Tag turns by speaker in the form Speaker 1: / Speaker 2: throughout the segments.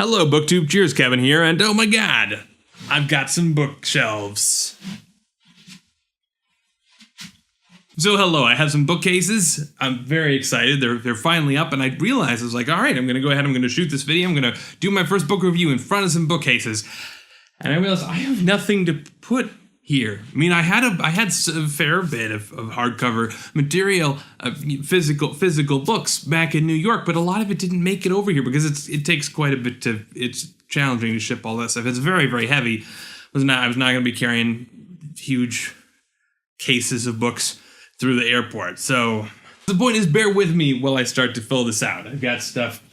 Speaker 1: Hello, BookTube. Cheers, Kevin here, and oh my god, I've got some bookshelves. So hello, I have some bookcases. I'm very excited. They're finally up, and I realized I was like, all right, I'm gonna go ahead. I'm gonna shoot this video. I'm gonna do my first book review in front of some bookcases, and I realized I have nothing to put here. I mean, I had a fair bit of hardcover material, physical books back in New York, but a lot of it didn't make it over here because it takes quite a bit to. It's challenging to ship all that stuff. It's very, very heavy. I was not going to be carrying huge cases of books through the airport. So the point is, bear with me while I start to fill this out. I've got stuff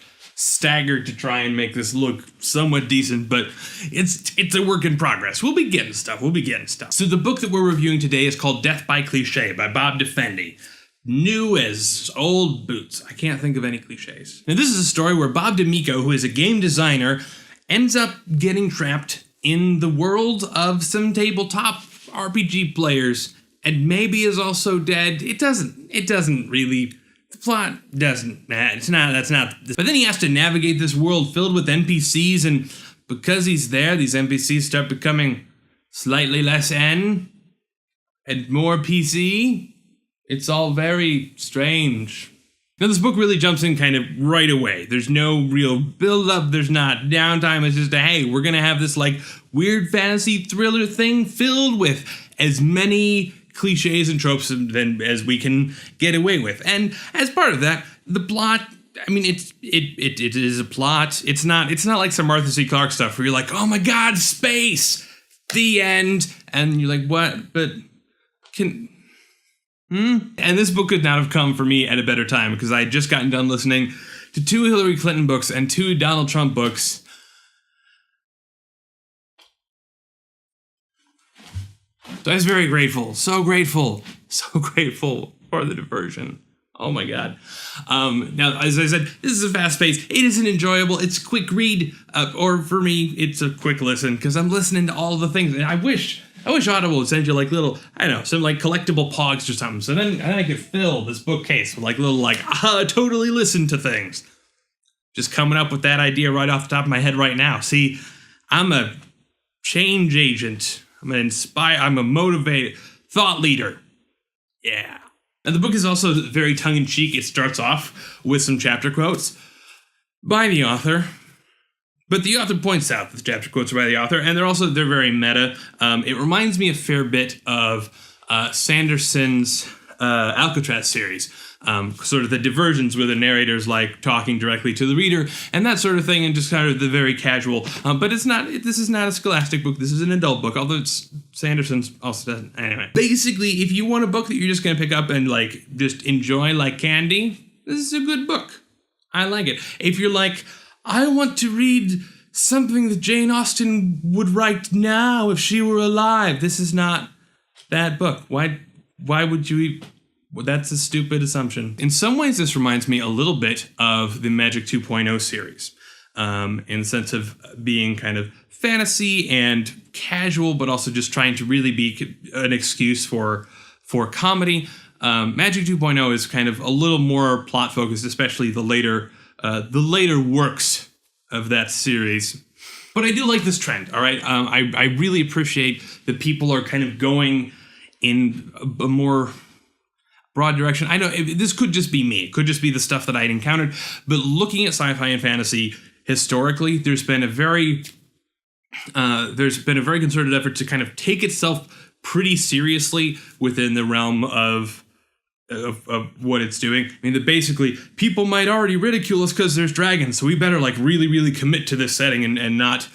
Speaker 1: staggered to try and make this look somewhat decent, but it's a work in progress. We'll be getting stuff. So the book that we're reviewing today is called Death by Cliché by Bob Defendi. New as old boots. I can't think of any cliches. Now this is a story where Bob D'Amico, who is a game designer, ends up getting trapped in the world of some tabletop RPG players and maybe is also dead. It doesn't really. The plot doesn't. That's not. But then he has to navigate this world filled with NPCs, and because he's there, these NPCs start becoming slightly less N and more PC. It's all very strange. Now this book really jumps in kind of right away. There's no real build-up. There's not downtime. It's just hey, we're gonna have this like weird fantasy thriller thing filled with as many cliches and tropes as we can get away with. And as part of that, the plot, I mean, it is a plot. It's not like some Arthur C. Clarke stuff where you're like, oh my god, space, the end, and you're like, what? But and this book could not have come for me at a better time because I had just gotten done listening to 2 Hillary Clinton books and 2 Donald Trump books. So I was very grateful, so grateful for the diversion. Oh my god. Now, as I said, this is a fast pace. It isn't enjoyable. It's a quick read, or for me, it's a quick listen because I'm listening to all the things. And I wish Audible would send you like little, I don't know, some like collectible pogs or something. So then I could fill this bookcase with like little totally listen to things. Just coming up with that idea right off the top of my head right now. See, I'm a change agent. I'm a motivated thought leader. Yeah. And the book is also very tongue-in-cheek. It starts off with some chapter quotes by the author. But the author points out that the chapter quotes are by the author, and they're very meta. It reminds me a fair bit of Sanderson's Alcatraz series. Sort of the diversions where the narrator's like talking directly to the reader and that sort of thing, and just kind of the very casual. But this is not a scholastic book. This is an adult book, although Sanderson's also doesn't. Anyway, basically, if you want a book that you're just going to pick up and like just enjoy like candy, this is a good book. I like it. If you're like, I want to read something that Jane Austen would write now if she were alive, this is not that book. Why would you? Well, that's a stupid assumption. In some ways, this reminds me a little bit of the Magic 2.0 series, in the sense of being kind of fantasy and casual, but also just trying to really be an excuse for comedy. Magic 2.0 is kind of a little more plot focused, especially the later works of that series. But I do like this trend. All right, I really appreciate that people are kind of going in a more broad direction. I know this could just be me. It could just be the stuff that I'd encountered. But looking at sci-fi and fantasy historically, there's been a very concerted effort to kind of take itself pretty seriously within the realm of what it's doing. I mean, basically, people might already ridicule us because there's dragons, so we better like really, really commit to this setting and not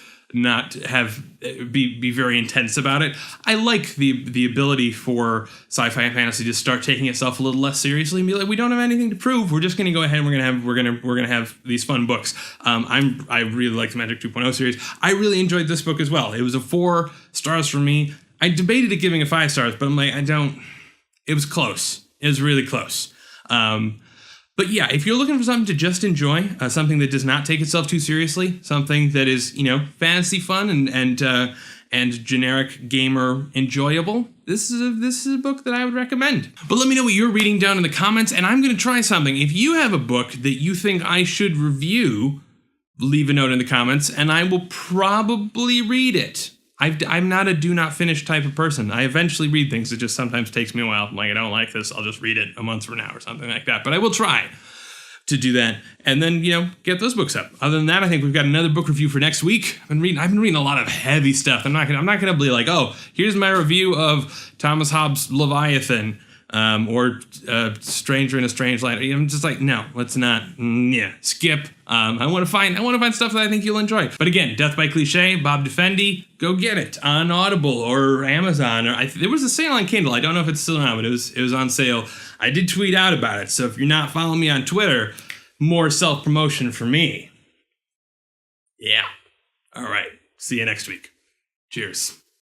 Speaker 1: be very intense about it. I like the ability for sci-fi and fantasy to start taking itself a little less seriously and be like, we don't have anything to prove. We're just going to go ahead and we're gonna have these fun books. I really like the Magic 2.0 series. I really enjoyed this book as well. It was a 4 stars for me. I debated it giving it 5 stars, but I'm like, it was close. It was really close. But yeah, if you're looking for something to just enjoy, something that does not take itself too seriously, something that is, fantasy fun and generic gamer enjoyable, this is a book that I would recommend. But let me know what you're reading down in the comments, and I'm going to try something. If you have a book that you think I should review, leave a note in the comments, and I will probably read it. I'm not a do not finish type of person. I eventually read things. It just sometimes takes me a while. I'm like, I don't like this. I'll just read it a month from now or something like that. But I will try to do that, and then get those books up. Other than that, I think we've got another book review for next week. I've been reading a lot of heavy stuff. I'm not gonna be like, oh, here's my review of Thomas Hobbes' Leviathan, or Stranger in a Strange Land. I'm just like, no, let's not. Skip. I want to find stuff that I think you'll enjoy. But again, Death by Cliché, Bob Defendi, go get it on Audible or Amazon. Or there was a sale on Kindle. I don't know if it's still around, but it was on sale. I did tweet out about it. So if you're not following me on Twitter, more self-promotion for me. Yeah. All right. See you next week. Cheers.